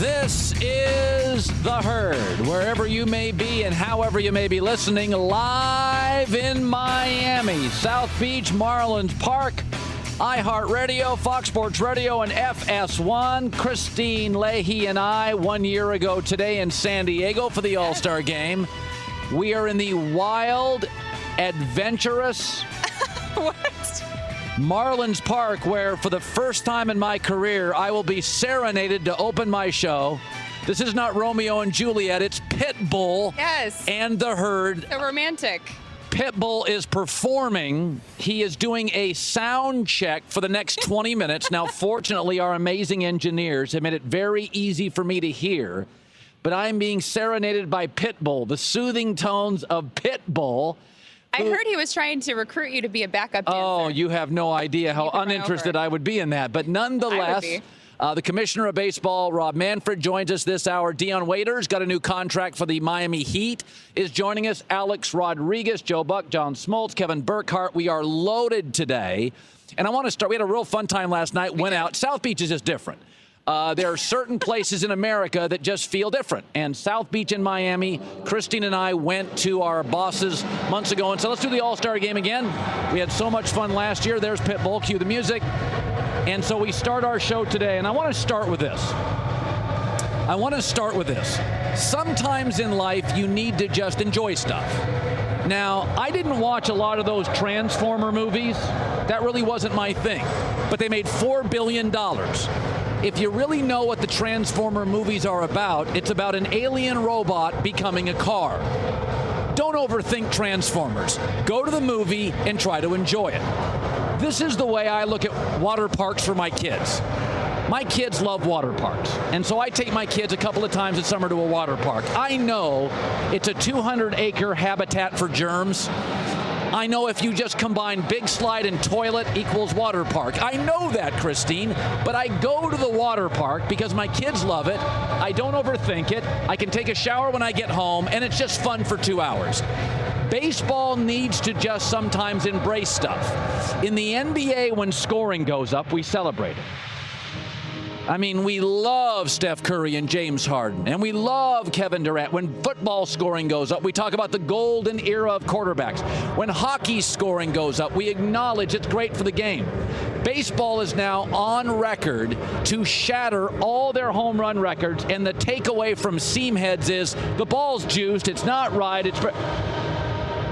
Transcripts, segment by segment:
This is The Herd, wherever you may be and however you may be listening, live in Miami, South Beach, Marlins Park, iHeartRadio, Fox Sports Radio, and FS1. Christine Leahy and I, 1 year ago today in San Diego for the All-Star Game. We are in the wild, adventurous What? Marlins Park, where for the first time in my career, I will be serenaded to open my show. This is not Romeo and Juliet, it's Pitbull. Yes. And The Herd. The romantic. Pitbull is performing. He is doing a sound check for the next 20 minutes. Now, fortunately, our amazing engineers have made it very easy for me to hear. But I'm being serenaded by Pitbull, the soothing tones of Pitbull. I heard he was trying to recruit you to be a backup dancer. Oh, you have no idea how uninterested I would be in that. But nonetheless, the commissioner of baseball, Rob Manfred, joins us this hour. Dion Waiters got a new contract for the Miami Heat, is joining us. Alex Rodriguez, Joe Buck, John Smoltz, Kevin Burkhardt. We are loaded today. And I want to start. We had a real fun time last night. Went out. South Beach is just different. There are certain places in America that just feel different. And South Beach in Miami, Christine and I went to our bosses months ago and said, let's do the All-Star Game again. We had so much fun last year. There's Pitbull. Cue the music. And so we start our show today. And I want to start with this. Sometimes in life, you need to just enjoy stuff. Now, I didn't watch a lot of those Transformer movies. That really wasn't my thing. But they made $4 billion. If you really know what the Transformer movies are about, it's about an alien robot becoming a car. Don't overthink Transformers. Go to the movie and try to enjoy it. This is the way I look at water parks for my kids. My kids love water parks, and so I take my kids a couple of times in summer to a water park. I know it's a 200-acre habitat for germs. I know if you just combine big slide and toilet equals water park. I know that, Christine, but I go to the water park because my kids love it. I don't overthink it. I can take a shower when I get home, and it's just fun for 2 hours. Baseball needs to just sometimes embrace stuff. In the NBA, when scoring goes up, we celebrate it. I mean, we love Steph Curry and James Harden, and we love Kevin Durant. When football scoring goes up, we talk about the golden era of quarterbacks. When hockey scoring goes up, we acknowledge it's great for the game. Baseball is now on record to shatter all their home run records, and the takeaway from seamheads is the ball's juiced, it's not right,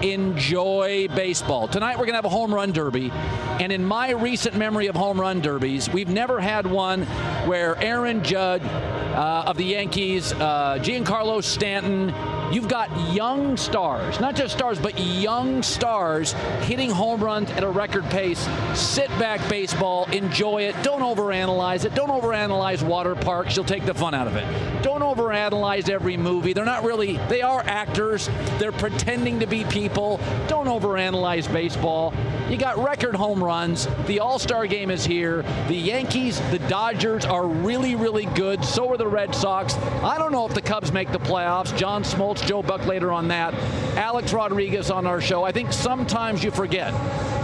enjoy baseball. Tonight we're going to have a home run derby, and in my recent memory of home run derbies, we've never had one where Aaron Judge of the Yankees, Giancarlo Stanton, you've got young stars, not just stars, but young stars hitting home runs at a record pace. Sit back, baseball, enjoy it. Don't overanalyze it. Don't overanalyze water parks. You'll take the fun out of it. Don't overanalyze every movie. They are actors. They're pretending to be people. Don't overanalyze baseball. You got record home runs. The All-Star Game is here. The Yankees, the Dodgers are really, really good. So are the Red Sox. I don't know if the Cubs make the playoffs. John Smoltz, Joe Buck later on that. Alex Rodriguez on our show. I think sometimes you forget.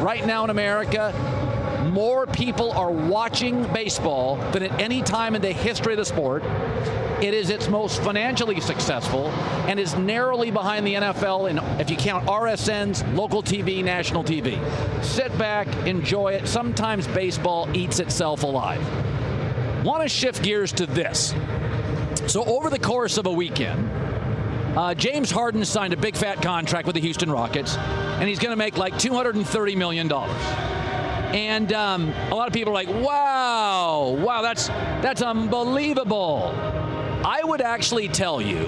Right now in America, more people are watching baseball than at any time in the history of the sport. It is its most financially successful and is narrowly behind the NFL, and if you count RSNs, local TV, national TV. Sit back, enjoy it. Sometimes baseball eats itself alive. Want to shift gears to this. So over the course of a weekend, James Harden signed a big fat contract with the Houston Rockets, and he's going to make like $230 million. And a lot of people are like, wow, that's unbelievable. I would actually tell you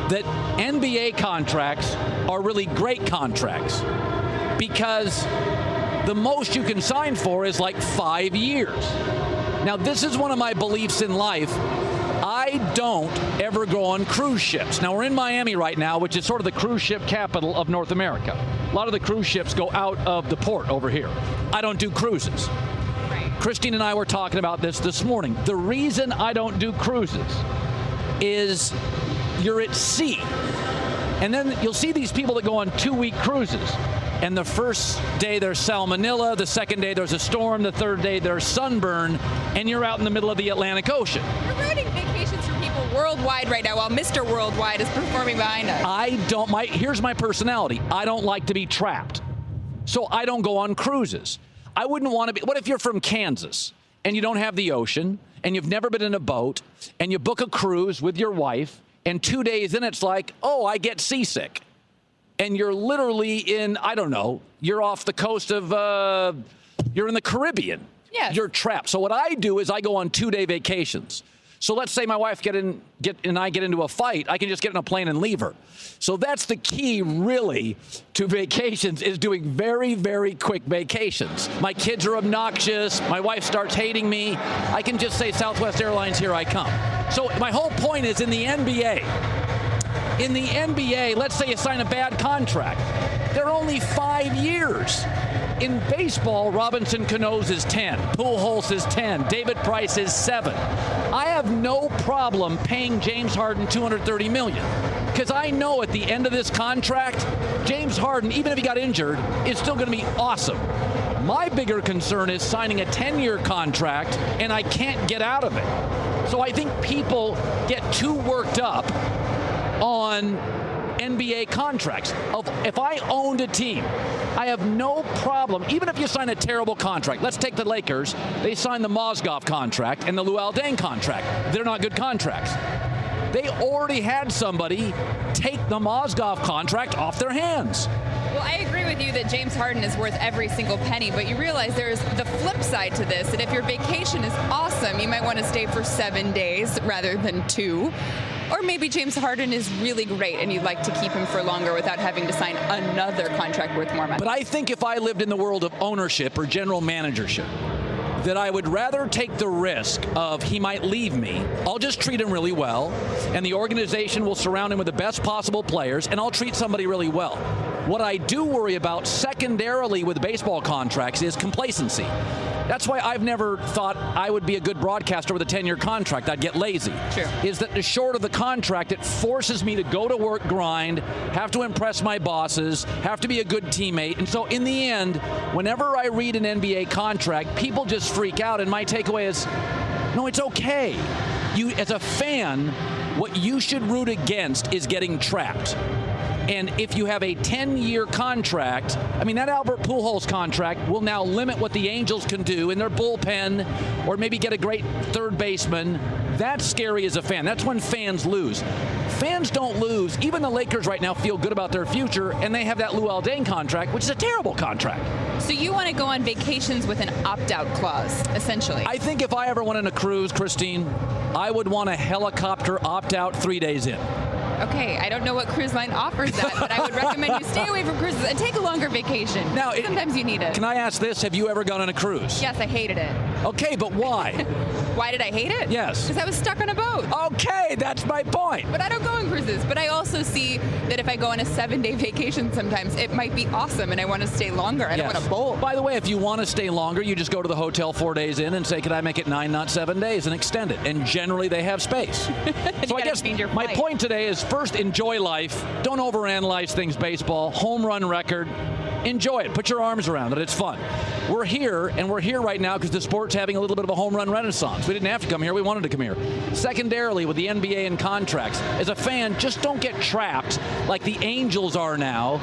that NBA contracts are really great contracts because the most you can sign for is like 5 years. Now, this is one of my beliefs in life. I don't ever go on cruise ships. Now, we're in Miami right now, which is sort of the cruise ship capital of North America. A lot of the cruise ships go out of the port over here. I don't do cruises. Christine and I were talking about this morning. The reason I don't do cruises is you're at sea. And then you'll see these people that go on 2-week cruises. And the first day there's salmonella, the second day there's a storm, the third day there's sunburn, and you're out in the middle of the Atlantic Ocean. You're ruining vacations worldwide right now while Mr. Worldwide is performing behind us. Here's my personality. I don't like to be trapped. So I don't go on cruises. I wouldn't want to be. What if you're from Kansas and you don't have the ocean and you've never been in a boat and you book a cruise with your wife and 2 days in it's like, oh, I get seasick. And you're literally in, I don't know, you're off the coast of, you're in the Caribbean. Yes. You're trapped. So what I do is I go on 2-day vacations. So let's say my wife and I get into a fight. I can just get in a plane and leave her. So that's the key, really, to vacations is doing very, very quick vacations. My kids are obnoxious. My wife starts hating me. I can just say, Southwest Airlines, here I come. So my whole point is in the NBA, let's say you sign a bad contract. They're only 5 years. In baseball, Robinson Cano's is 10. Pujols is 10. David Price is 7. I have no problem paying James Harden $230 million because I know at the end of this contract, James Harden, even if he got injured, is still going to be awesome. My bigger concern is signing a 10-year contract and I can't get out of it. So I think people get too worked up on NBA contracts. If I owned a team, I have no problem, even if you sign a terrible contract. Let's take the Lakers. They signed the Mozgov contract and the Luol Deng contract. They're not good contracts. They already had somebody take the Mozgov contract off their hands. Well, I agree with you that James Harden is worth every single penny, but you realize there's the flip side to this, that if your vacation is awesome, you might want to stay for 7 days rather than 2. Or maybe James Harden is really great and you'd like to keep him for longer without having to sign another contract worth more money. But I think if I lived in the world of ownership or general managership, that I would rather take the risk of he might leave me. I'll just treat him really well, and the organization will surround him with the best possible players, and I'll treat somebody really well. What I do worry about secondarily with baseball contracts is complacency. That's why I've never thought I would be a good broadcaster with a 10-year contract. I'd get lazy. True. Is that the short of the contract, it forces me to go to work, grind, have to impress my bosses, have to be a good teammate. And so in the end, whenever I read an NBA contract, people just freak out. And my takeaway is, no, it's okay. You, as a fan, what you should root against is getting trapped. And if you have a 10-year contract, I mean, that Albert Pujols contract will now limit what the Angels can do in their bullpen or maybe get a great third baseman. That's scary as a fan. That's when fans lose. Fans don't lose. Even the Lakers right now feel good about their future, and they have that Luol Deng contract, which is a terrible contract. So you want to go on vacations with an opt-out clause, essentially? I think if I ever went on a cruise, Christine, I would want a helicopter opt-out 3 days in. Okay, I don't know what cruise line offers that, but I would recommend you stay away from cruises and take a longer vacation. Now, sometimes you need it. Can I ask this? Have you ever gone on a cruise? Yes, I hated it. Okay, but why? Why did I hate it? Yes. Because I was stuck on a boat. Okay, that's my point. But I don't go on cruises. But I also see that if I go on a 7-day vacation sometimes, it might be awesome and I want to stay longer. I don't want to bolt. By the way, if you want to stay longer, you just go to the hotel 4 days in and say, could I make it 9, not 7 days, and extend it. And generally they have space. So I guess my point today is first, enjoy life. Don't overanalyze things baseball. Home run record. Enjoy it. Put your arms around it. It's fun. We're here right now because the sport's having a little bit of a home run renaissance. We didn't have to come here. We wanted to come here. Secondarily, with the NBA and contracts, as a fan, just don't get trapped like the Angels are now.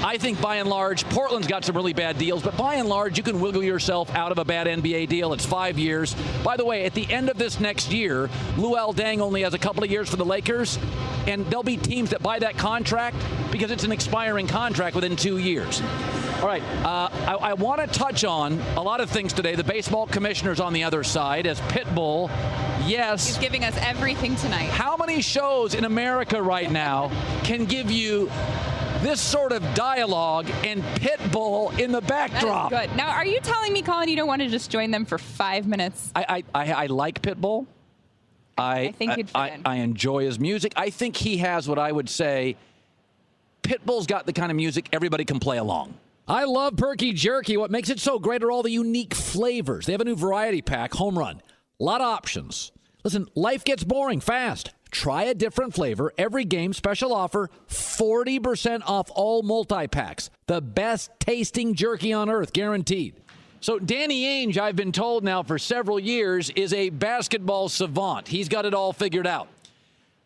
I think by and large, Portland's got some really bad deals, but by and large, you can wiggle yourself out of a bad NBA deal. It's 5 years. By the way, at the end of this next year, Luol Deng only has a couple of years for the Lakers, and there'll be teams that buy that contract because it's an expiring contract within 2 years. All right, I want to touch on a lot of things today. The baseball commissioner's on the other side as Pitbull. Yes. He's giving us everything tonight. How many shows in America right now can give you this sort of dialogue and Pitbull in the backdrop? That is good. Now, are you telling me, Colin, you don't want to just join them for 5 minutes? I like Pitbull. I think you'd fit in. I enjoy his music. I think he has what I would say, Pitbull's got the kind of music everybody can play along. I love Perky Jerky. What makes it so great are all the unique flavors. They have a new variety pack, home run. A lot of options. Listen, life gets boring fast. Try a different flavor. Every game, special offer, 40% off all multi-packs. The best tasting jerky on earth, guaranteed. So Danny Ainge, I've been told now for several years, is a basketball savant. He's got it all figured out.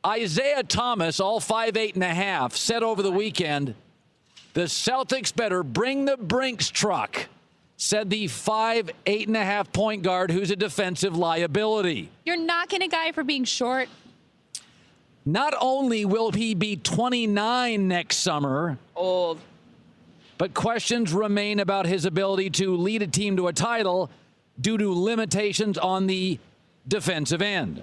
Isaiah Thomas, all 5'8.5", said over the weekend, the Celtics better bring the Brinks truck, said the 5'8.5" point guard who's a defensive liability. You're knocking a guy for being short. Not only will he be 29 next summer, Old. but questions remain about his ability to lead a team to a title due to limitations on the defensive end.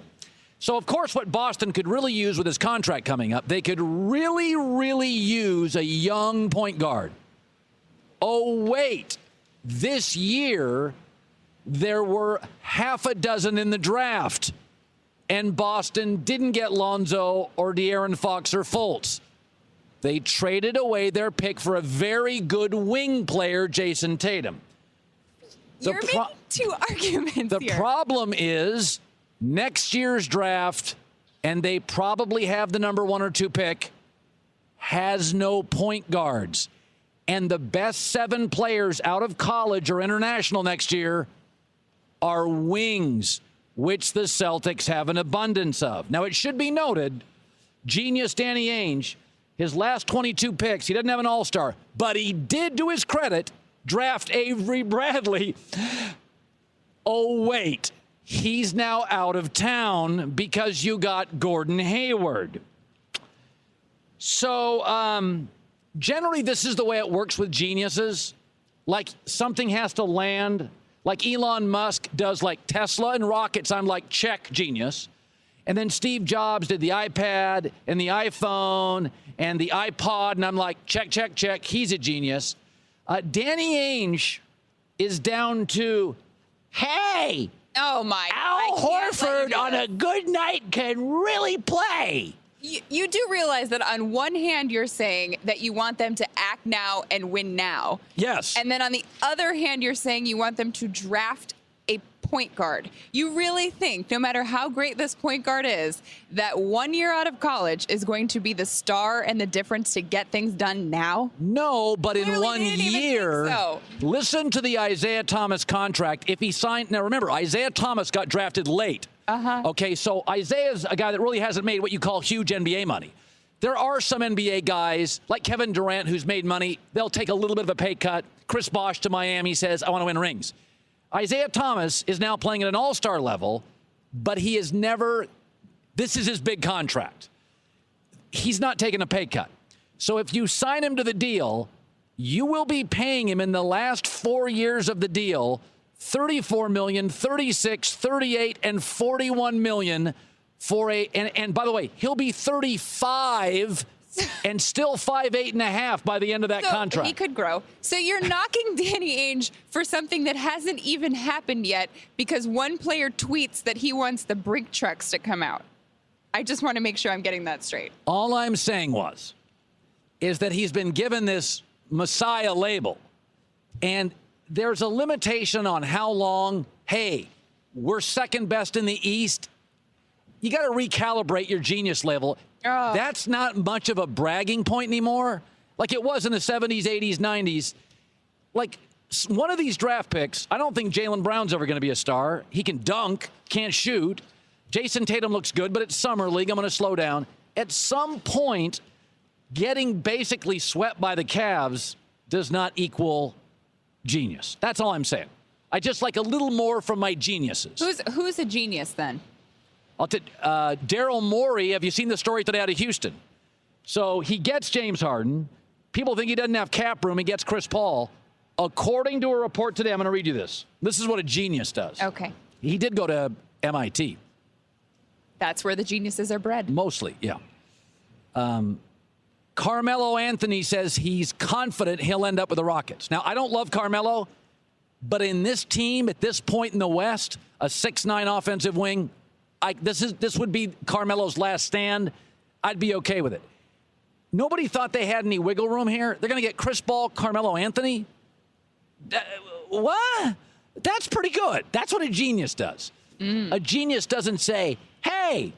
So, of course, what Boston could really use with his contract coming up, they could really, really use a young point guard. Oh, wait. This year, there were half a dozen in the draft, and Boston didn't get Lonzo or De'Aaron Fox or Fultz. They traded away their pick for a very good wing player, Jason Tatum. You're making two arguments The here. problem is next year's draft, and they probably have the number 1 or 2 pick, has no point guards. And the best 7 players out of college or international next year are wings, which the Celtics have an abundance of. Now, it should be noted, genius Danny Ainge, his last 22 picks, he doesn't have an all-star, but he did, to his credit, draft Avery Bradley. Oh, wait. He's now out of town because you got Gordon Hayward. So, generally, this is the way it works with geniuses. Like, something has to land. Like Elon Musk does, like Tesla and rockets. I'm like, check, genius. And then Steve Jobs did the iPad and the iPhone and the iPod. And I'm like, check, check, check. He's a genius. Danny Ainge is down to, hey, Oh, my. Al Horford on a good night can really play. You do realize that on one hand, you're saying that you want them to act now and win now. Yes. And then on the other hand, you're saying you want them to draft a point guard. You really think, no matter how great this point guard is, that 1 year out of college is going to be the star and the difference to get things done now? No, but in Clearly 1 they didn't even year, think so. listen to the Isaiah Thomas contract. If he signed, now remember, Isaiah Thomas got drafted late. Okay, so Isaiah's a guy that really hasn't made what you call huge NBA money. There are some NBA guys, like Kevin Durant, who's made money. They'll take a little bit of a pay cut. Chris Bosh to Miami says, I want to win rings. Isaiah Thomas is now playing at an all-star level, but he is never, this is his big contract. He's not taking a pay cut. So if you sign him to the deal, you will be paying him in the last 4 years of the deal $34 million, $36, $38, and $41 million for a, and by the way, he'll be 35 and still 5'8.5" by the end of that contract. He could grow. So you're knocking Danny Ainge for something that hasn't even happened yet because one player tweets that he wants the brink trucks to come out. I just want to make sure I'm getting that straight. All I'm saying is that he's been given this Messiah label, and there's a limitation on how long, hey, we're second best in the East. You got to recalibrate your genius level. Oh. That's not much of a bragging point anymore. Like it was in the 70s, 80s, 90s. Like one of these draft picks, I don't think Jaylen Brown's ever going to be a star. He can dunk, can't shoot. Jason Tatum looks good, but it's summer league. I'm going to slow down. At some point, getting basically swept by the Cavs does not equal genius. That's all I'm saying. I just like a little more from my geniuses. Who's a genius then? Daryl Morey, have you seen the story today out of Houston? So he gets James Harden. People think he doesn't have cap room. He gets Chris Paul. According to a report today, I'm going to read you this. This is what a genius does. Okay. He did go to MIT. That's where the geniuses are bred. Mostly, yeah. Carmelo Anthony says he's confident he'll end up with the Rockets. Now, I don't love Carmelo, but in this team, at this point in the West, a 6'9" offensive wing, this would be Carmelo's last stand. I'd be okay with it. Nobody thought they had any wiggle room here. They're going to get Chris Paul, Carmelo Anthony. What? That's pretty good. That's what a genius does. A genius doesn't say, hey,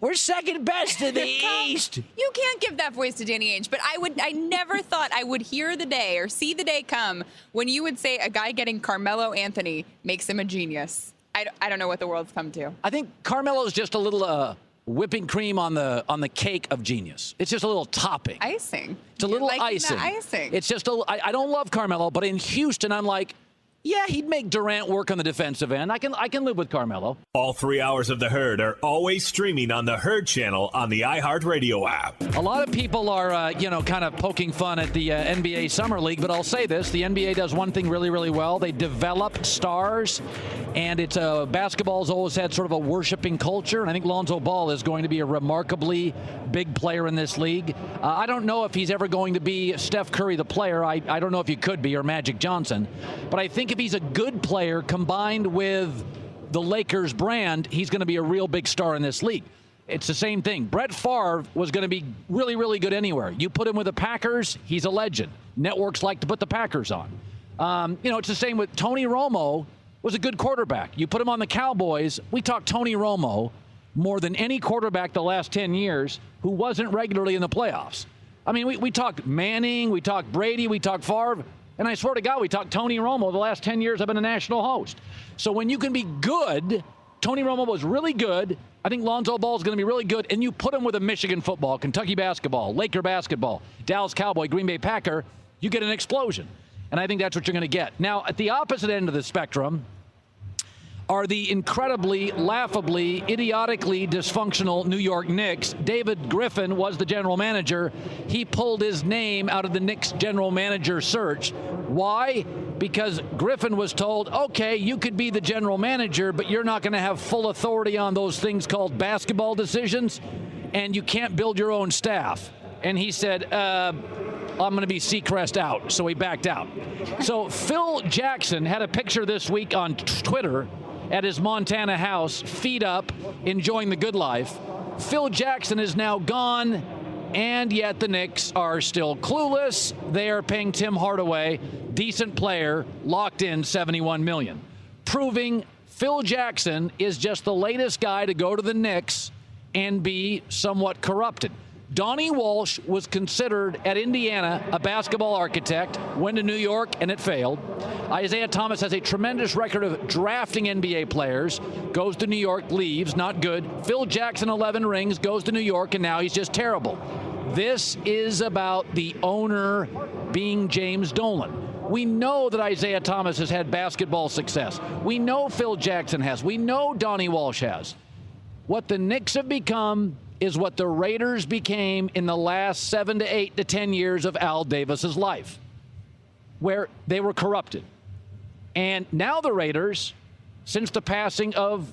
We're second best in the East. You can't give that voice to Danny Ainge, but I never thought I would hear the day or see the day come when you would say a guy getting Carmelo Anthony makes him a genius. I don't know what the world's come to. I think Carmelo's just a little whipping cream on the cake of genius. It's just a little topping. Icing. It's a little You're liking icing. the icing. It's just I don't love Carmelo, but in Houston, I'm like, yeah, he'd make Durant work on the defensive end. I can live with Carmelo. All 3 hours of The Herd are always streaming on the Herd channel on the iHeartRadio app. A lot of people are, kind of poking fun at the NBA Summer League, but I'll say this. The NBA does one thing really, really well. They develop stars, and basketball's always had sort of a worshiping culture, and I think Lonzo Ball is going to be a remarkably big player in this league. I don't know if he's ever going to be Steph Curry, the player. I don't know if he could be, or Magic Johnson, but I think if he's a good player combined with the Lakers brand, he's going to be a real big star in this league. It's the same thing. Brett Favre was going to be really, really good anywhere. You put him with the Packers, he's a legend. Networks like to put the Packers on. It's the same with Tony Romo was a good quarterback. You put him on the Cowboys, we talk Tony Romo more than any quarterback the last 10 years who wasn't regularly in the playoffs. I mean, we talked Manning, we talked Brady, we talked Favre. And I swear to God, we talked Tony Romo the last 10 years I've been a national host. So when you can be good, Tony Romo was really good. I think Lonzo Ball is going to be really good. And you put him with a Michigan football, Kentucky basketball, Laker basketball, Dallas Cowboy, Green Bay Packer, you get an explosion. And I think that's what you're going to get. Now, at the opposite end of the spectrum are the incredibly, laughably, idiotically dysfunctional New York Knicks. David Griffin was the general manager. He pulled his name out of the Knicks general manager search. Why? Because Griffin was told, okay, you could be the general manager, but you're not going to have full authority on those things called basketball decisions, and you can't build your own staff. And he said, I'm going to be Seacrest out. So he backed out. So Phil Jackson had a picture this week on Twitter at his Montana house, feet up, enjoying the good life. Phil Jackson is now gone, and yet the Knicks are still clueless. They are paying Tim Hardaway, decent player, locked in $71 million, proving Phil Jackson is just the latest guy to go to the Knicks and be somewhat corrupted. Donnie Walsh was considered at Indiana a basketball architect, went to New York, and it failed. Isaiah Thomas has a tremendous record of drafting NBA players, goes to New York, leaves, not good. Phil Jackson, 11 rings, goes to New York, and now he's just terrible. This is about the owner being James Dolan. We know that Isaiah Thomas has had basketball success. We know Phil Jackson has. We know Donnie Walsh has. What the Knicks have become is what the Raiders became in the last 7 to 8 to 10 years of Al Davis's life, where they were corrupted. And now the Raiders, since the passing of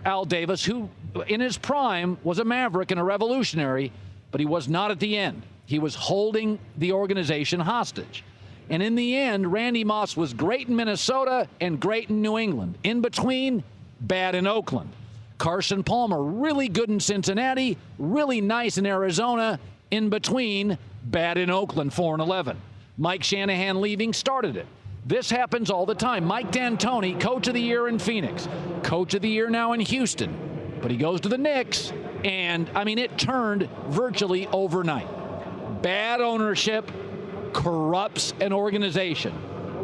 Al Davis, who in his prime was a maverick and a revolutionary, but he was not at the end. He was holding the organization hostage. And in the end, Randy Moss was great in Minnesota and great in New England. In between, bad in Oakland. Carson Palmer, really good in Cincinnati, really nice in Arizona. In between, bad in Oakland, 4-11. Mike Shanahan leaving started it. This happens all the time. Mike D'Antoni, coach of the year in Phoenix, coach of the year now in Houston. But he goes to the Knicks, and, it turned virtually overnight. Bad ownership corrupts an organization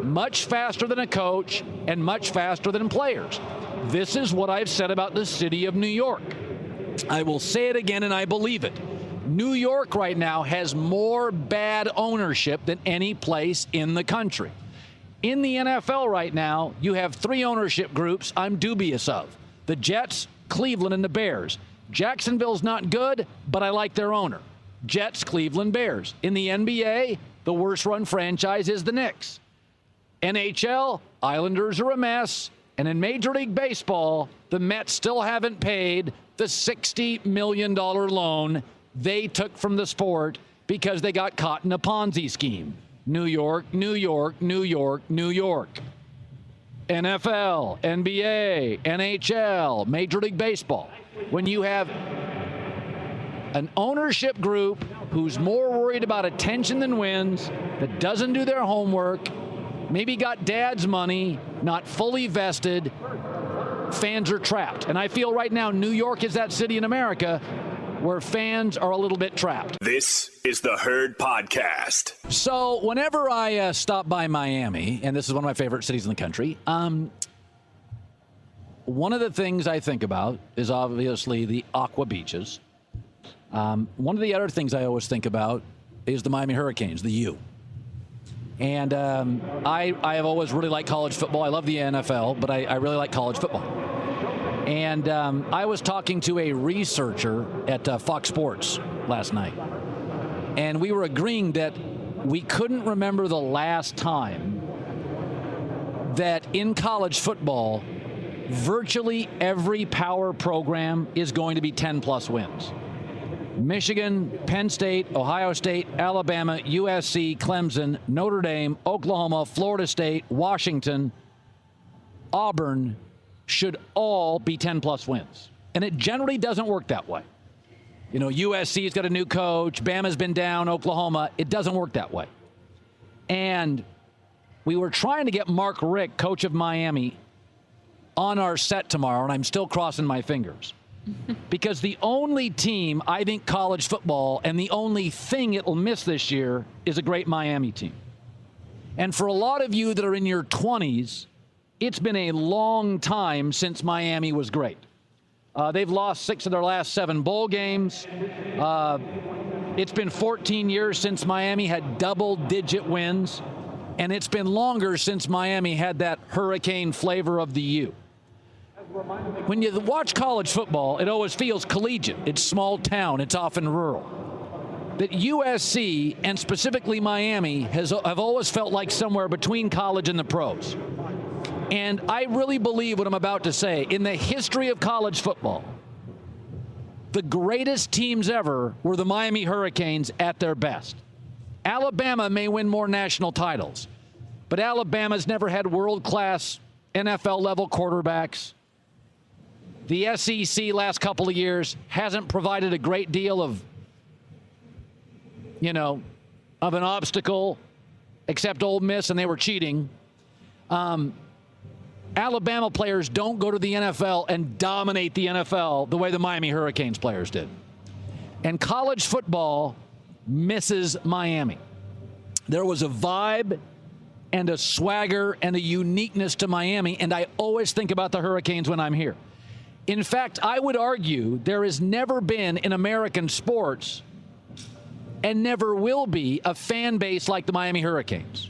much faster than a coach and much faster than players. This is what I've said about the city of New York. I will say it again, and I believe it. New York right now has more bad ownership than any place in the country. In the NFL right now, you have 3 ownership groups I'm dubious of. The Jets, Cleveland, and the Bears. Jacksonville's not good, but I like their owner. Jets, Cleveland, Bears. In the NBA, the worst-run franchise is the Knicks. NHL, Islanders are a mess. And in Major League Baseball, the Mets still haven't paid the $60 million loan they took from the sport because they got caught in a Ponzi scheme. New York, New York, New York, New York. NFL, NBA, NHL, Major League Baseball. When you have an ownership group who's more worried about attention than wins, that doesn't do their homework, maybe got dad's money, not fully vested, fans are trapped. And I feel right now New York is that city in America where fans are a little bit trapped. This is the Herd Podcast. So whenever I stop by Miami, and this is one of my favorite cities in the country, one of the things I think about is obviously the aqua beaches. One of the other things I always think about is the Miami Hurricanes, the U. And I have always really liked college football. I love the NFL, but I really like college football. And I was talking to a researcher at Fox Sports last night, and we were agreeing that we couldn't remember the last time that in college football, virtually every power program is going to be 10-plus wins. Michigan, Penn State, Ohio State, Alabama, USC, Clemson, Notre Dame, Oklahoma, Florida State, Washington, Auburn should all be 10-plus wins. And it generally doesn't work that way. You know, USC's got a new coach. Bama's been down. Oklahoma. It doesn't work that way. And we were trying to get Mark Richt, coach of Miami, on our set tomorrow, and I'm still crossing my fingers. Because the only team, I think, college football, and the only thing it'll miss this year is a great Miami team. And for a lot of you that are in your 20s, it's been a long time since Miami was great. They've lost 6 of their last 7 bowl games. It's been 14 years since Miami had double-digit wins. And it's been longer since Miami had that hurricane flavor of the U. When you watch college football, it always feels collegiate. It's small town. It's often rural. That USC, and specifically Miami, have always felt like somewhere between college and the pros. And I really believe what I'm about to say. In the history of college football, the greatest teams ever were the Miami Hurricanes at their best. Alabama may win more national titles, but Alabama's never had world-class NFL-level quarterbacks. The SEC last couple of years hasn't provided a great deal of an obstacle, except Ole Miss, and they were cheating. Alabama players don't go to the NFL and dominate the NFL the way the Miami Hurricanes players did. And college football misses Miami. There was a vibe and a swagger and a uniqueness to Miami, and I always think about the Hurricanes when I'm here. In fact, I would argue there has never been in American sports and never will be a fan base like the Miami Hurricanes.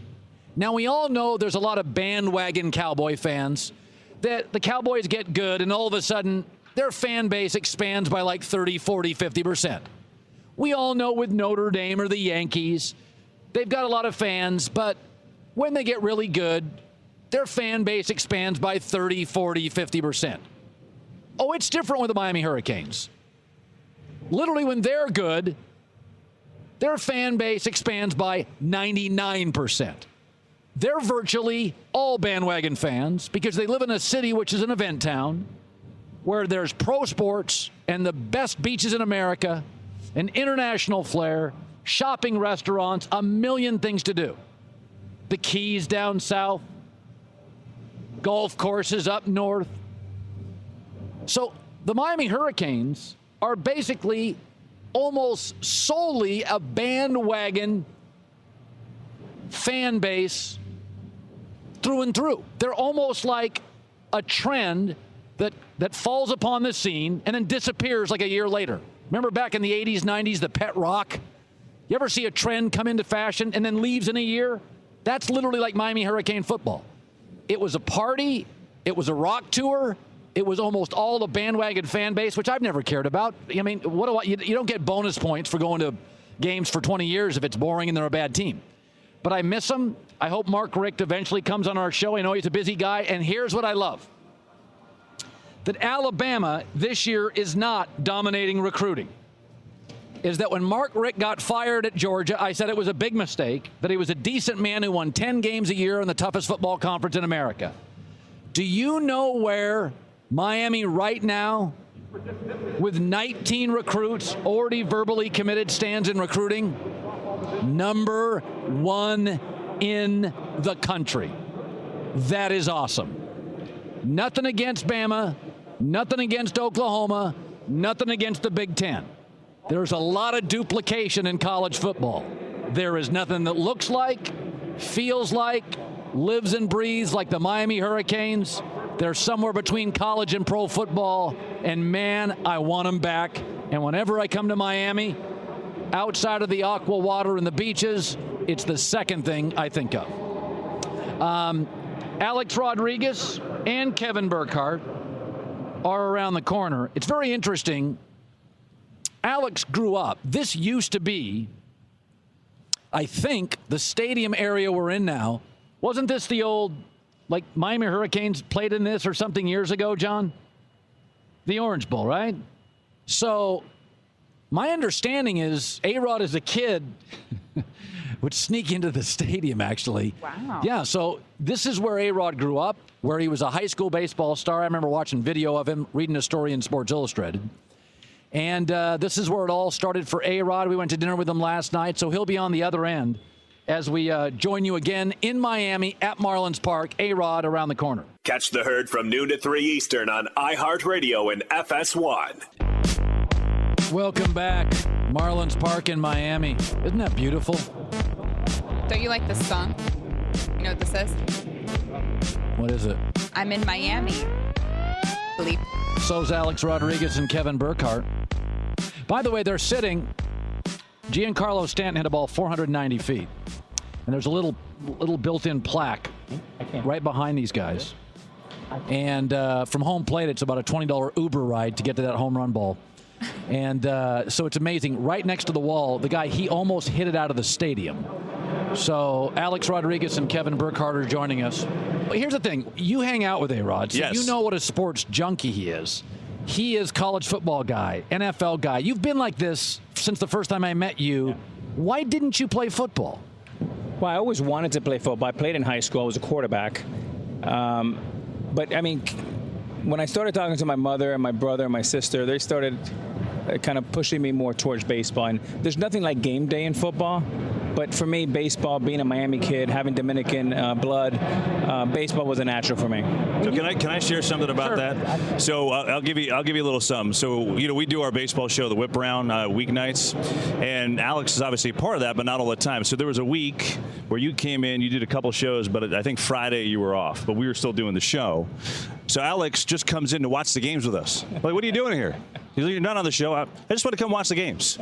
Now, we all know there's a lot of bandwagon Cowboy fans that the Cowboys get good and all of a sudden their fan base expands by like 30, 40, 50%. We all know with Notre Dame or the Yankees, they've got a lot of fans, but when they get really good, their fan base expands by 30, 40, 50%. Oh, it's different with the Miami Hurricanes. Literally, when they're good, their fan base expands by 99%. They're virtually all bandwagon fans because they live in a city which is an event town where there's pro sports and the best beaches in America, an international flair, shopping, restaurants, a million things to do. The Keys down south, golf courses up north. So the Miami Hurricanes are basically almost solely a bandwagon fan base through and through. They're almost like a trend that falls upon the scene and then disappears like a year later. Remember back in the 80s, 90s, the pet rock? You ever see a trend come into fashion and then leaves in a year? That's literally like Miami Hurricane football. It was a party. It was a rock tour. It was almost all the bandwagon fan base, which I've never cared about. I mean, you don't get bonus points for going to games for 20 years if it's boring and they're a bad team. But I miss them. I hope Mark Richt eventually comes on our show. I know he's a busy guy. And here's what I love. That Alabama this year is not dominating recruiting. Is that when Mark Richt got fired at Georgia, I said it was a big mistake, that he was a decent man who won 10 games a year in the toughest football conference in America. Do you know where Miami right now, with 19 recruits already verbally committed, stands in recruiting? Number 1 in the country. That is awesome. Nothing against Bama, nothing against Oklahoma, nothing against the Big Ten. There's a lot of duplication in college football. There is nothing that looks like, feels like, lives and breathes like the Miami Hurricanes. They're somewhere between college and pro football, and man, I want them back. And whenever I come to Miami, outside of the aqua water and the beaches, it's the second thing I think of. Alex Rodriguez and Kevin Burkhardt are around the corner. It's very interesting. Alex grew up. This used to be, I think, the stadium area we're in now. Wasn't this the old, like, Miami Hurricanes played in this or something years ago, John? The Orange Bowl, right? So my understanding is A-Rod as a kid would sneak into the stadium, actually. Wow. Yeah, so this is where A-Rod grew up, where he was a high school baseball star. I remember watching video of him, reading a story in Sports Illustrated. And this is where it all started for A-Rod. We went to dinner with him last night, so he'll be on the other end as we join you again in Miami at Marlins Park. A-Rod around the corner. Catch the Herd from noon to 3 Eastern on iHeartRadio and FS1. Welcome back. Marlins Park in Miami. Isn't that beautiful? Don't you like this song? You know what this says? What is it? I'm in Miami. Bleep. So's Alex Rodriguez and Kevin Burkhardt. By the way, they're sitting. Giancarlo Stanton hit a ball 490 feet. And there's a little built-in plaque right behind these guys. And from home plate, it's about a $20 Uber ride to get to that home run ball. And so it's amazing. Right next to the wall, the guy, he almost hit it out of the stadium. So Alex Rodriguez and Kevin Burkhardt are joining us. But here's the thing. You hang out with A-Rod, so Yes. you know what a sports junkie he is. He is college football guy, NFL guy. You've been like this since the first time I met you. Yeah. Why didn't you play football? Well, I always wanted to play football. I played in high school. I was a quarterback. But, I mean, when I started talking to my mother and my brother and my sister, they started kind of pushing me more towards baseball. And there's nothing like game day in football. But for me, baseball, being a Miami kid, having Dominican blood, baseball was a natural for me. So can I share something about Sure. that? So I'll give you a little something. So we do our baseball show, the Whip Around, weeknights, and Alex is obviously a part of that, but not all the time. So there was a week where you came in, you did a couple shows, but I think Friday you were off, but we were still doing the show. So Alex just comes in to watch the games with us. Like, what are you doing here? He's like, you're not on the show. I just want to come watch the games.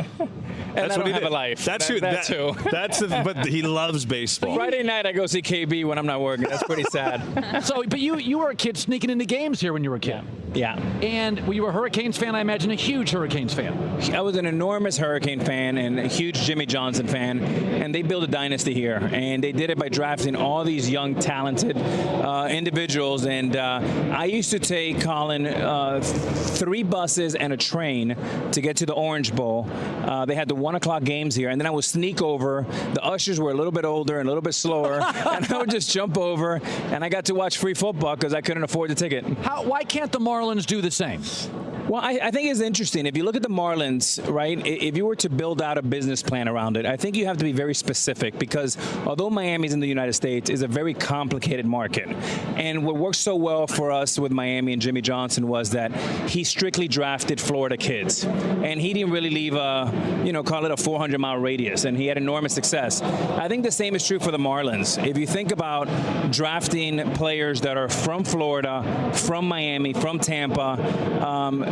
That's what he did. A life. That's who. But he loves baseball. Friday night, I go see KB when I'm not working. That's pretty sad. So, but you were a kid sneaking into games here when you were a kid. Yeah. And were you a Hurricanes fan? I imagine a huge Hurricanes fan. I was an enormous Hurricane fan and a huge Jimmy Johnson fan. And they built a dynasty here. And they did it by drafting all these young, talented individuals. And I used to take Colin 3 buses and a train to get to the Orange Bowl. They had the 1 o'clock games here. And then I would sneak over. The ushers were a little bit older and a little bit slower. And I would just jump over. And I got to watch free football because I couldn't afford the ticket. Why can't the Marlins do the same? Well, I think it's interesting. If you look at the Marlins, right, if you were to build out a business plan around it, I think you have to be very specific because although Miami's in the United States, is a very complicated market. And what worked so well for us with Miami and Jimmy Johnson was that he strictly drafted Florida kids. And he didn't really leave call it a 400-mile radius. And he had enormous success. I think the same is true for the Marlins. If you think about drafting players that are from Florida, from Miami, from Tampa,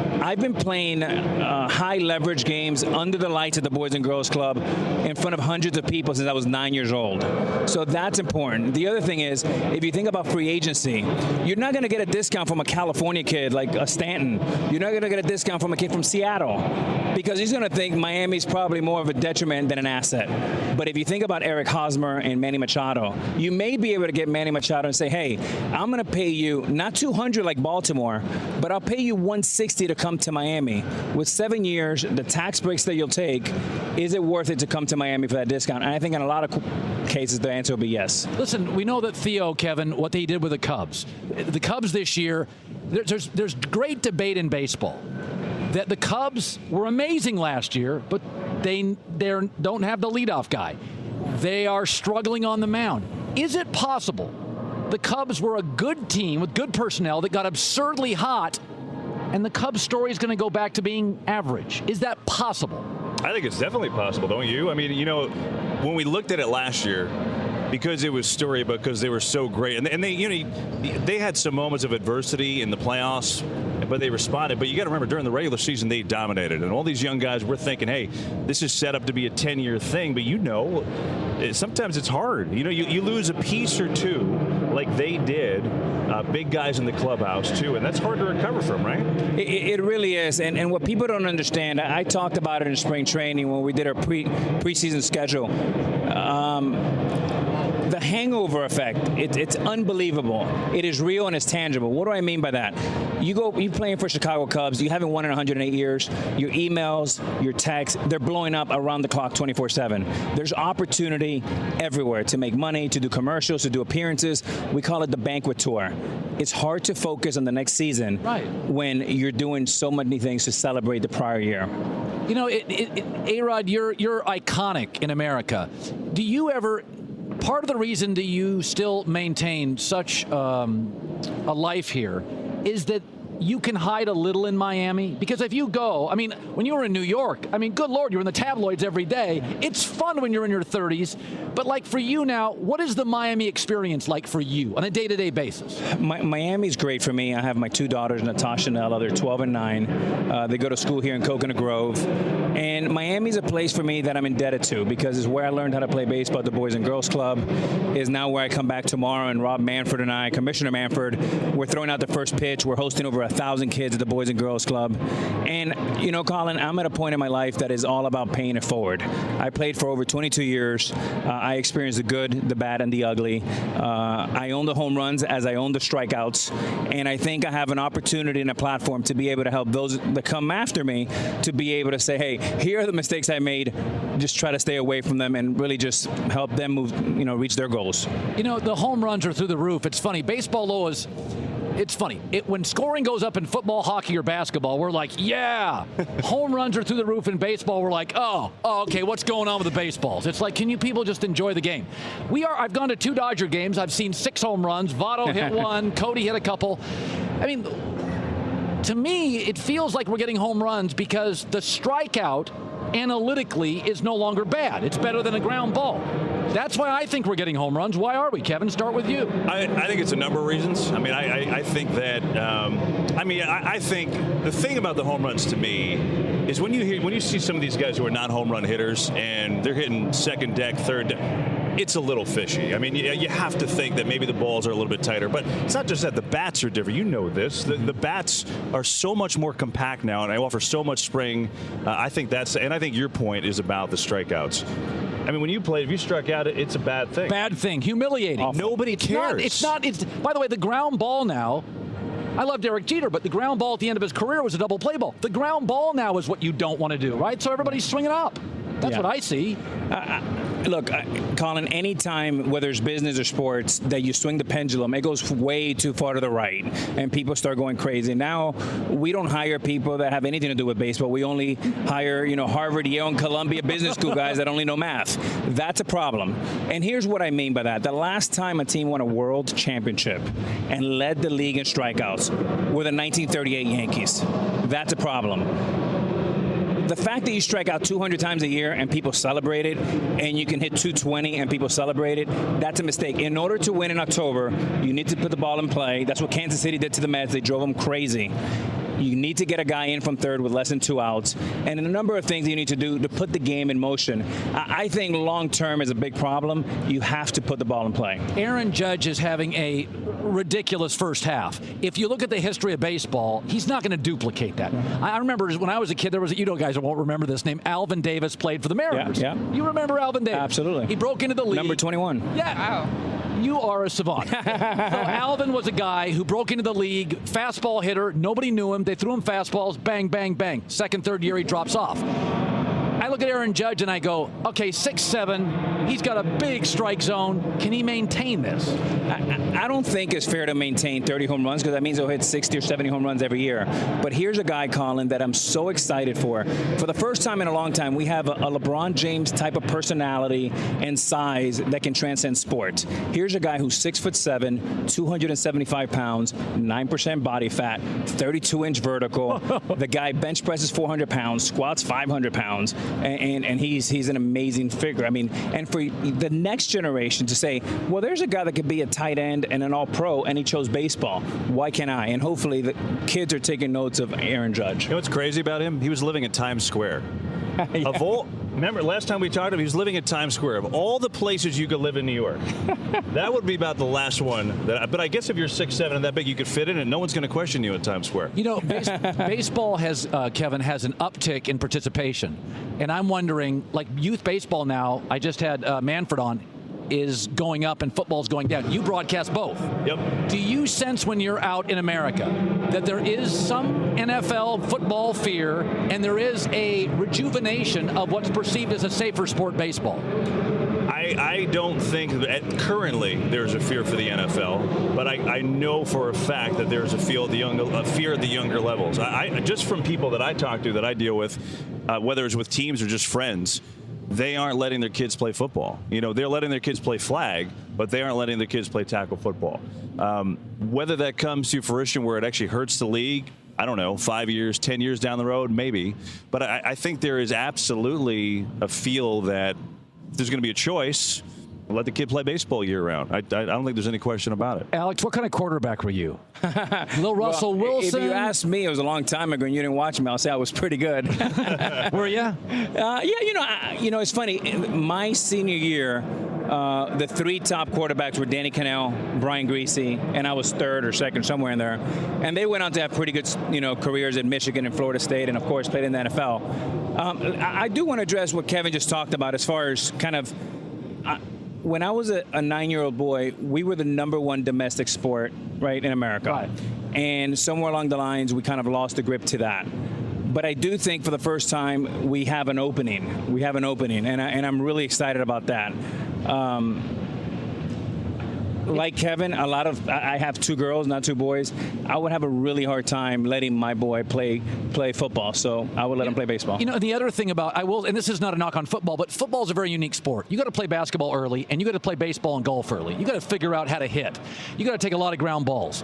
I've been playing high leverage games under the lights at the Boys and Girls Club in front of hundreds of people since I was 9 years old. So that's important. The other thing is, if you think about free agency, you're not going to get a discount from a California kid like a Stanton. You're not going to get a discount from a kid from Seattle because he's going to think Miami's probably more of a detriment than an asset. But if you think about Eric Hosmer and Manny Machado, you may be able to get Manny Machado and say, hey, I'm going to pay you not $200 like Baltimore, but I'll pay you $160 to come to Miami. With 7 years, the tax breaks that you'll take, is it worth it to come to Miami for that discount? And I think in a lot of cases, the answer will be yes. Listen, we know that Theo, Kevin, what they did with the Cubs. The Cubs this year, there's great debate in baseball that the Cubs were amazing last year, but they don't have the leadoff guy. They are struggling on the mound. Is it possible the Cubs were a good team with good personnel that got absurdly hot, and the Cubs story is going to go back to being average. Is that possible? I think it's definitely possible, don't you? I mean, when we looked at it last year, because it was story, because they were so great, and they had some moments of adversity in the playoffs, but they responded. But you got to remember, during the regular season, they dominated, and all these young guys were thinking, hey, this is set up to be a 10-year thing. But sometimes it's hard. You lose a piece or two, like they did. Big guys in the clubhouse too, and that's hard to recover from, right? It really is, and what people don't understand, I talked about it in spring training when we did our preseason schedule. The hangover effect, it's unbelievable. It is real and it's tangible. What do I mean by that? You're playing for Chicago Cubs. You haven't won in 108 years. Your emails, your texts, they're blowing up around the clock 24/7. There's opportunity everywhere to make money, to do commercials, to do appearances. We call it the banquet tour. It's hard to focus on the next season when you're doing so many things to celebrate the prior year. A-Rod, you're iconic in America. Do you ever... Part of the reason that you still maintain such a life here is that you can hide a little in Miami. Because if you go, when you were in New York, good Lord, you're in the tabloids every day. It's fun when you're in your 30s. But like for you now, what is the Miami experience like for you on a day-to-day basis? Miami's great for me. I have my two daughters, Natasha and Ella. They're 12 and 9. They go to school here in Coconut Grove. And Miami's a place for me that I'm indebted to because it's where I learned how to play baseball at the Boys and Girls Club. Is now where I come back tomorrow, and Rob Manfred and I, Commissioner Manfred, we're throwing out the first pitch. We're hosting over 1,000 kids at the Boys and Girls Club. And, Colin, I'm at a point in my life that is all about paying it forward. I played for over 22 years. I experienced the good, the bad, and the ugly. I own the home runs as I own the strikeouts. And I think I have an opportunity and a platform to be able to help those that come after me to be able to say, hey, here are the mistakes I made. Just try to stay away from them and really just help them move, reach their goals. The home runs are through the roof. It's funny. Baseball law is... It's funny. When scoring goes up in football, hockey, or basketball, we're like, yeah. Home runs are through the roof in baseball. We're like, oh, okay, what's going on with the baseballs? It's like, can you people just enjoy the game? I've gone to 2 Dodger games. I've seen 6 home runs. Votto hit 1. Cody hit a couple. To me, it feels like we're getting home runs because the strikeout analytically is no longer bad. It's better than a ground ball. That's why I think we're getting home runs. Why are we, Kevin? Start with you. I think it's a number of reasons. I think that. I think the thing about the home runs to me is when you see some of these guys who are not home run hitters and they're hitting second deck, third deck. It's a little fishy. You have to think that maybe the balls are a little bit tighter, but it's not just that. The bats are different. You know this. The bats are so much more compact now, and they offer so much spring. I think your point is about the strikeouts. When you play, if you struck out, it's a bad thing. Bad thing. Humiliating. Awful. Nobody cares. It's not. By the way, the ground ball now. I love Derek Jeter, but the ground ball at the end of his career was a double play ball. The ground ball now is what you don't want to do, right? So everybody's swinging up. That's what I see. Look, Colin, anytime, whether it's business or sports, that you swing the pendulum, it goes way too far to the right, and people start going crazy. Now, we don't hire people that have anything to do with baseball. We only hire, Harvard, Yale, and Columbia business school guys that only know math. That's a problem. And here's what I mean by that. The last time a team won a world championship and led the league in strikeouts were the 1938 Yankees. That's a problem. The fact that you strike out 200 times a year and people celebrate it, and you can hit 220 and people celebrate it, that's a mistake. In order to win in October, you need to put the ball in play. That's what Kansas City did to the Mets. They drove them crazy. You need to get a guy in from third with less than 2 outs, and a number of things you need to do to put the game in motion. I think long-term is a big problem. You have to put the ball in play. Aaron Judge is having a ridiculous first half. If you look at the history of baseball, he's not going to duplicate that. I remember when I was a kid, there was guys won't remember this name. Alvin Davis played for the Mariners. Yeah. You remember Alvin Davis? Absolutely. He broke into the league. Number 21. Yeah. Wow. You are a savant. So Alvin was a guy who broke into the league, fastball hitter. Nobody knew him. They threw him fastballs, bang, bang, bang. Second, third year, he drops off. I look at Aaron Judge and I go, okay, 6'7", he's got a big strike zone. Can he maintain this? I don't think it's fair to maintain 30 home runs because that means he'll hit 60 or 70 home runs every year. But here's a guy, Colin, that I'm so excited for. For the first time in a long time, we have a LeBron James type of personality and size that can transcend sport. Here's a guy who's 6'7", 275 pounds, 9% body fat, 32-inch vertical. The guy bench presses 400 pounds, squats 500 pounds, and he's an amazing figure. I mean, and for the next generation to say, well, there's a guy that could be a tight end and an all-pro, and he chose baseball. Why can't I? And hopefully the kids are taking notes of Aaron Judge. You know what's crazy about him? He was living in Times Square. Yeah. Remember last time we talked to him, he was living in Times Square. Of all the places you could live in New York, that would be about the last one. But I guess if you're 6'7" and that big, you could fit in, and no one's going to question you in Times Square. You know, baseball has, Kevin, has an uptick in participation. And I'm wondering, like youth baseball now, I just had Manfred on, is going up and football's going down. You broadcast both. Yep. Do you sense when you're out in America that there is some NFL football fear and there is a rejuvenation of what's perceived as a safer sport, baseball? I don't think that currently there's a fear for the NFL, but I know for a fact that there's a fear at the younger levels. I just from people that I talk to, that I deal with, whether it's with teams or just friends, they aren't letting their kids play football. You know, they're letting their kids play flag, but they aren't letting their kids play tackle football. Whether that comes to fruition where it actually hurts the league, I don't know, 5 years, 10 years down the road, maybe. But I think there is absolutely a feel that there's going to be a choice. Let the kid play baseball year-round. I don't think there's any question about it. Alex, what kind of quarterback were you? Little Russell Wilson? If you asked me, it was a long time ago and you didn't watch me, I'll say I was pretty good. Were you? Yeah, it's funny. My senior year, the three top quarterbacks were Danny Cannell, Brian Griese, and I was third or second, somewhere in there. And they went on to have pretty good, careers at Michigan and Florida State, and of course played in the NFL. I do want to address what Kevin just talked about as far as kind of. When I was a 9-year-old boy, we were the #1 domestic sport, right, in America. Right. And somewhere along the lines, we kind of lost the grip to that. But I do think for the first time, we have an opening. And I'm really excited about that. Like Kevin, I have 2 girls, not 2 boys. I would have a really hard time letting my boy play football, so I would let him play baseball. The other thing about, and this is not a knock on football, but football is a very unique sport. You got to play basketball early, and you got to play baseball and golf early. You got to figure out how to hit. You got to take a lot of ground balls.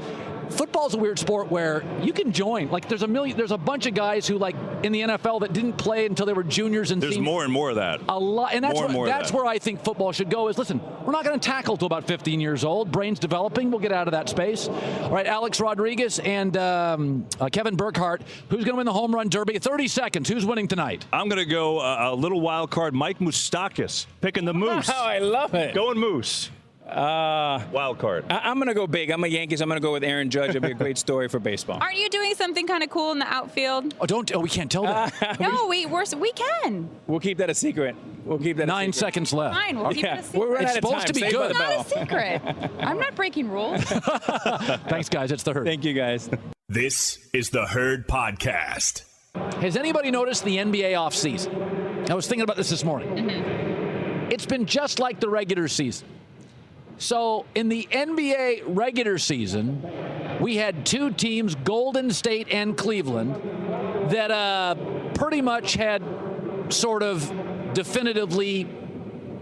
Football's a weird sport where you can join. Like there's a bunch of guys who like in the NFL that didn't play until they were juniors and there's seniors. more and more of that. A lot, and that's more where I think football should go. Is listen, we're not going to tackle till about 15 years old. Brain's developing. We'll get out of that space. All right, Alex Rodriguez and Kevin Burkhardt. Who's going to win the home run derby? 30 seconds. Who's winning tonight? I'm going to go a little wild card. Mike Moustakas picking the Moose. Oh, I love it. Going Moose. Wild card. I'm going to go big. I'm a Yankees. I'm going to go with Aaron Judge. It'll be a great story for baseball. Aren't you doing something kind of cool in the outfield? We can't tell that. No, we can. We'll keep that a secret. 9 seconds left. Fine, we'll keep it a secret. We're running It's out of supposed time. to be Saved good. by the It's not bell. a secret. I'm not breaking rules. Thanks, guys. It's The Herd. Thank you, guys. This is the Herd Podcast. Has anybody noticed the NBA offseason? I was thinking about this morning. Mm-hmm. It's been just like the regular season. So in the NBA regular season, we had 2 teams, Golden State and Cleveland, that pretty much had sort of definitively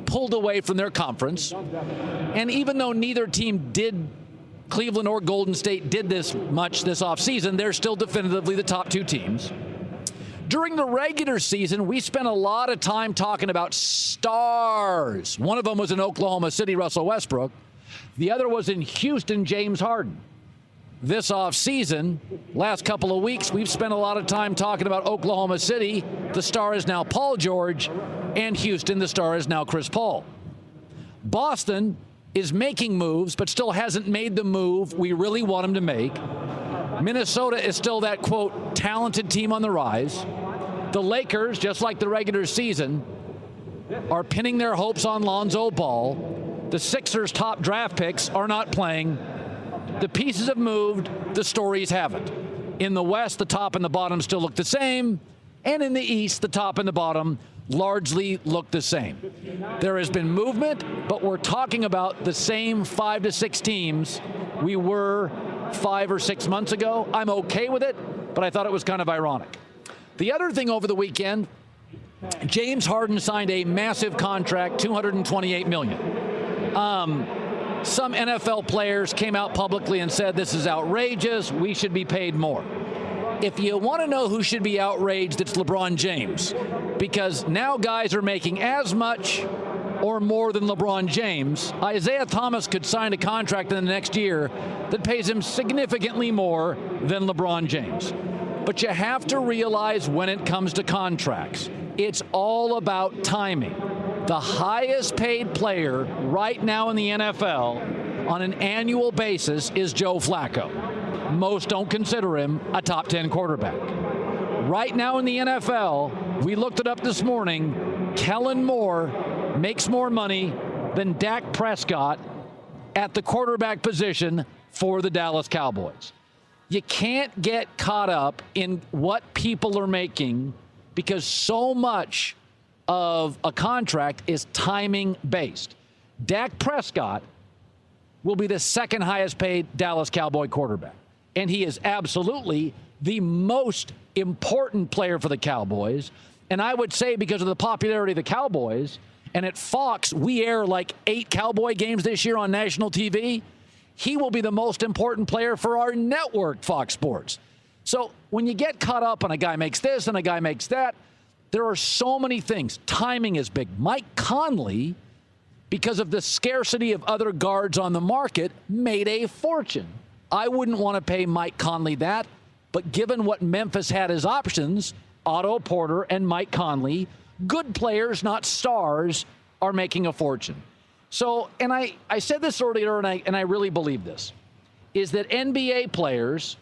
pulled away from their conference. And even though neither team did, Cleveland or Golden State did this much this offseason, they're still definitively the top 2 teams. During the regular season, we spent a lot of time talking about stars. One of them was in Oklahoma City, Russell Westbrook. The other was in Houston, James Harden. This offseason, last couple of weeks, we've spent a lot of time talking about Oklahoma City. The star is now Paul George, and Houston, the star is now Chris Paul. Boston is making moves, but still hasn't made the move we really want him to make. Minnesota is still that, quote, talented team on the rise. The Lakers, just like the regular season, are pinning their hopes on Lonzo Ball. The Sixers' top draft picks are not playing. The pieces have moved. The stories haven't. In the West, the top and the bottom still look the same. And in the East, the top and the bottom largely look the same. There has been movement, but we're talking about the same 5 to 6 teams we were 5 or 6 months ago. I'm okay with it, but I thought it was kind of ironic. The other thing over the weekend, James Harden signed a massive contract, $228 million. Some NFL players came out publicly and said this is outrageous, we should be paid more. If you want to know who should be outraged, it's LeBron James, because now guys are making as much or more than LeBron James. Isaiah Thomas could sign a contract in the next year that pays him significantly more than LeBron James. But you have to realize when it comes to contracts, it's all about timing. The highest paid player right now in the NFL on an annual basis is Joe Flacco. Most don't consider him a top 10 quarterback. Right now in the NFL, we looked it up this morning, Kellen Moore makes more money than Dak Prescott at the quarterback position for the Dallas Cowboys. You can't get caught up in what people are making because so much of a contract is timing based. Dak Prescott will be the second highest paid Dallas Cowboy quarterback. And he is absolutely the most important player for the Cowboys. And I would say because of the popularity of the Cowboys, and at Fox, we air like 8 Cowboy games this year on national TV, he will be the most important player for our network, Fox Sports. So when you get caught up on a guy makes this and a guy makes that, there are so many things. Timing is big. Mike Conley, because of the scarcity of other guards on the market, made a fortune. I wouldn't want to pay Mike Conley that, but given what Memphis had as options, Otto Porter and Mike Conley, good players, not stars, are making a fortune. So, and I said this earlier, and I really believe this, is that NBA players,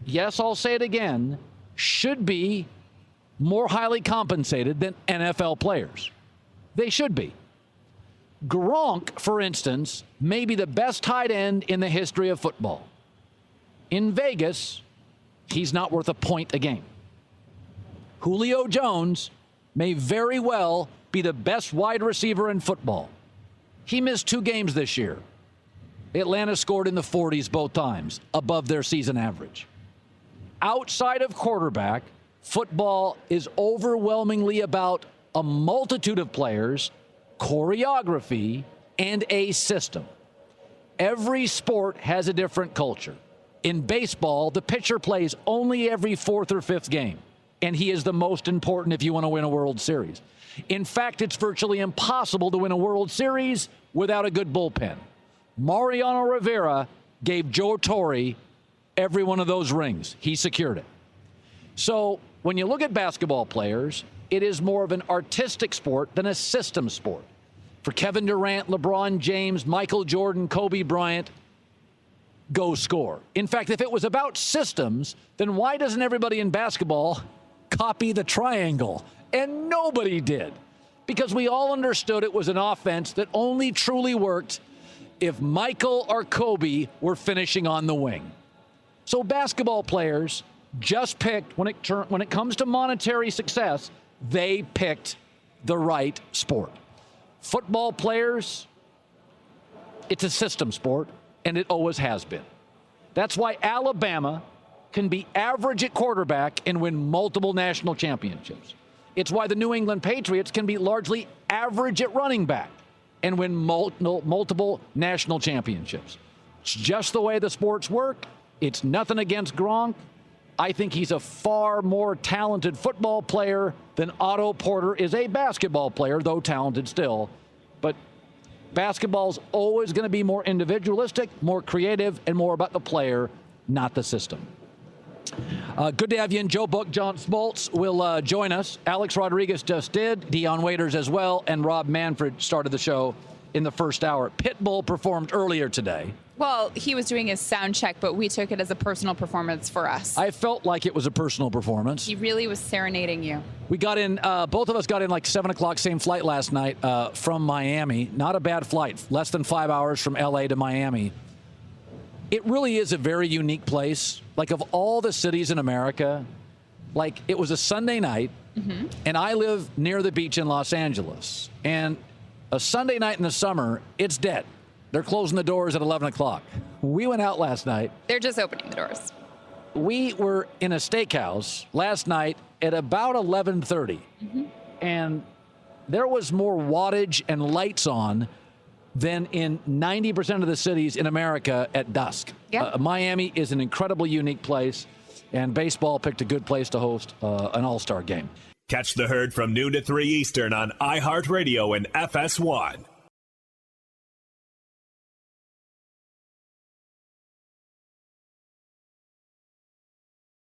yes, I'll say it again, should be more highly compensated than NFL players. They should be. Gronk, for instance, may be the best tight end in the history of football. In Vegas, he's not worth a point a game. Julio Jones may very well be the best wide receiver in football. He missed 2 games this year. Atlanta scored in the 40s both times, above their season average. Outside of quarterback, football is overwhelmingly about a multitude of players, choreography, and a system. Every sport has a different culture. In baseball, the pitcher plays only every 4th or 5th game, and he is the most important if you want to win a World Series. In fact, it's virtually impossible to win a World Series without a good bullpen. Mariano Rivera gave Joe Torre every one of those rings. He secured it. So when you look at basketball players, it is more of an artistic sport than a system sport. For Kevin Durant, LeBron James, Michael Jordan, Kobe Bryant, go score. In fact, if it was about systems, then why doesn't everybody in basketball copy the triangle? And nobody did, because we all understood it was an offense that only truly worked if Michael or Kobe were finishing on the wing. So basketball players just picked, when it comes to monetary success, they picked the right sport. Football players, it's a system sport, and it always has been. That's why Alabama can be average at quarterback and win multiple national championships. It's why the New England Patriots can be largely average at running back and win multiple national championships. It's just the way the sports work. It's nothing against Gronk. I think he's a far more talented football player than Otto Porter is a basketball player, though talented still. But basketball's always going to be more individualistic, more creative, and more about the player, not the system. Good to have you in. Joe Book, John Smoltz will join us. Alex Rodriguez just did. Dion Waiters as well. And Rob Manfred started the show in the first hour. Pitbull performed earlier today. Well, he was doing his sound check, but we took it as a personal performance for us. I felt like it was a personal performance. He really was serenading you. We got in, both of us got in like 7 o'clock, same flight last night from Miami. Not a bad flight, less than 5 hours from LA to Miami. It really is a very unique place. Like, of all the cities in America, like it was a Sunday night, and I live near the beach in Los Angeles. And a Sunday night in the summer, it's dead. They're closing the doors at 11 o'clock. We went out last night. They're just opening the doors. We were in a steakhouse last night at about 11:30, and there was more wattage and lights on than in 90% of the cities in America at dusk. Yeah. Miami is an incredibly unique place, and baseball picked a good place to host an all-star game. Catch the Herd from noon to 3 Eastern on iHeartRadio and FS1.